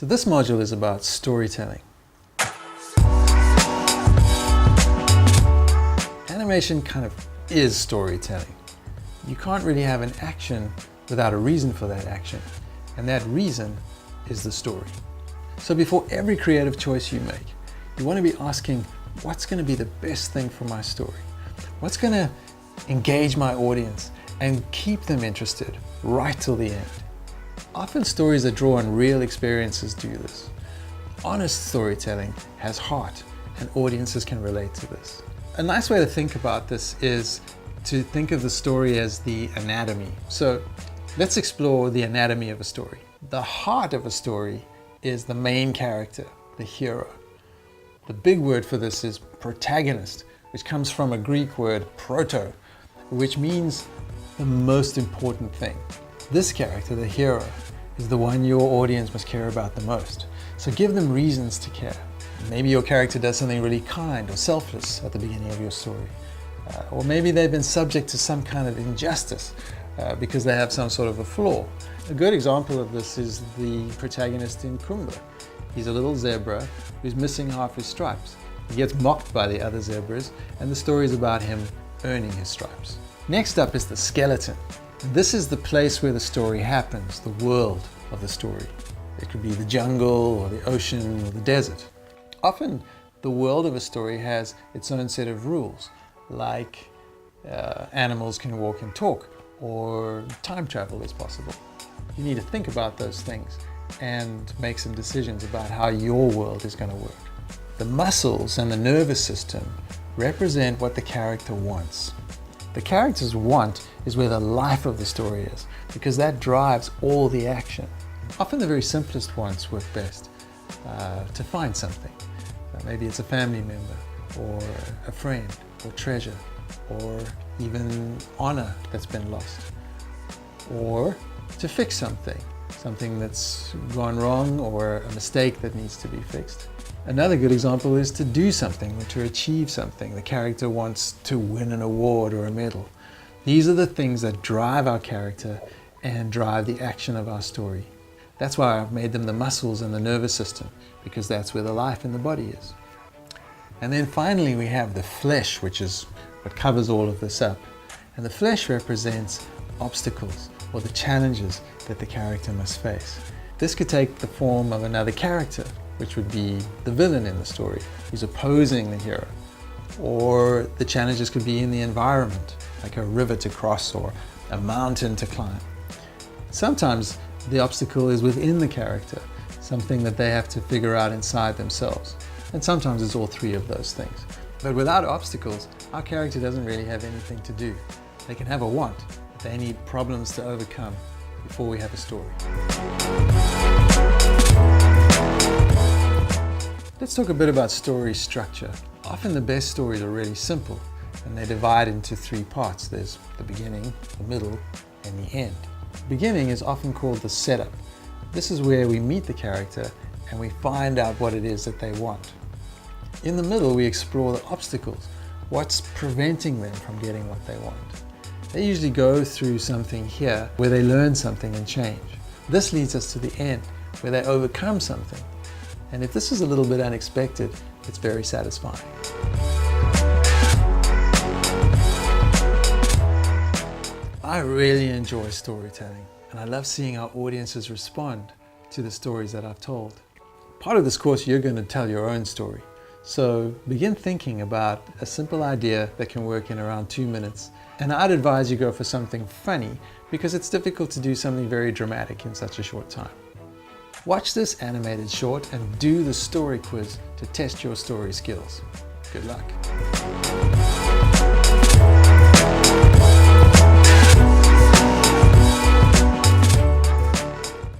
So this module is about storytelling. Animation kind of is storytelling. You can't really have an action without a reason for that action, and that reason is the story. So before every creative choice you make, you want to be asking, what's going to be the best thing for my story? What's going to engage my audience and keep them interested right till the end? Often stories that draw on real experiences do this. Honest storytelling has heart, and audiences can relate to this. A nice way to think about this is to think of the story as the anatomy. So let's explore the anatomy of a story. The heart of a story is the main character, the hero. The big word for this is protagonist, which comes from a Greek word proto, which means the most important thing. This character, the hero, is the one your audience must care about the most. So give them reasons to care. Maybe your character does something really kind or selfless at the beginning of your story. Or maybe they've been subject to some kind of injustice because they have some sort of a flaw. A good example of this is the protagonist in Kumba. He's a little zebra who's missing half his stripes. He gets mocked by the other zebras, and the story is about him earning his stripes. Next up is the skeleton. This is the place where the story happens, the world of the story. It could be the jungle or the ocean or the desert. Often the world of a story has its own set of rules, like animals can walk and talk, or time travel is possible. You need to think about those things and make some decisions about how your world is going to work. The muscles and the nervous system represent what the character wants. The character's want is where the life of the story is, because that drives all the action. Often the very simplest wants work best. To find something. Maybe it's a family member, or a friend, or treasure, or even honor that's been lost. Or to fix something that's gone wrong, or a mistake that needs to be fixed. Another good example is to do something or to achieve something. The character wants to win an award or a medal. These are the things that drive our character and drive the action of our story. That's why I've made them the muscles and the nervous system, because that's where the life in the body is. And then finally we have the flesh, which is what covers all of this up. And the flesh represents obstacles or the challenges that the character must face. This could take the form of another character, which would be the villain in the story, who's opposing the hero. Or the challenges could be in the environment, like a river to cross or a mountain to climb. Sometimes the obstacle is within the character, something that they have to figure out inside themselves. And sometimes it's all three of those things. But without obstacles, our character doesn't really have anything to do. They can have a want, but they need problems to overcome before we have a story. Let's talk a bit about story structure. Often the best stories are really simple, and they divide into three parts. There's the beginning, the middle, and the end. The beginning is often called the setup. This is where we meet the character and we find out what it is that they want. In the middle, we explore the obstacles. What's preventing them from getting what they want? They usually go through something here where they learn something and change. This leads us to the end, where they overcome something. And if this is a little bit unexpected, it's very satisfying. I really enjoy storytelling, and I love seeing how audiences respond to the stories that I've told. Part of this course, you're going to tell your own story. So begin thinking about a simple idea that can work in around 2 minutes. And I'd advise you go for something funny, because it's difficult to do something very dramatic in such a short time. Watch this animated short and do the story quiz to test your story skills. Good luck.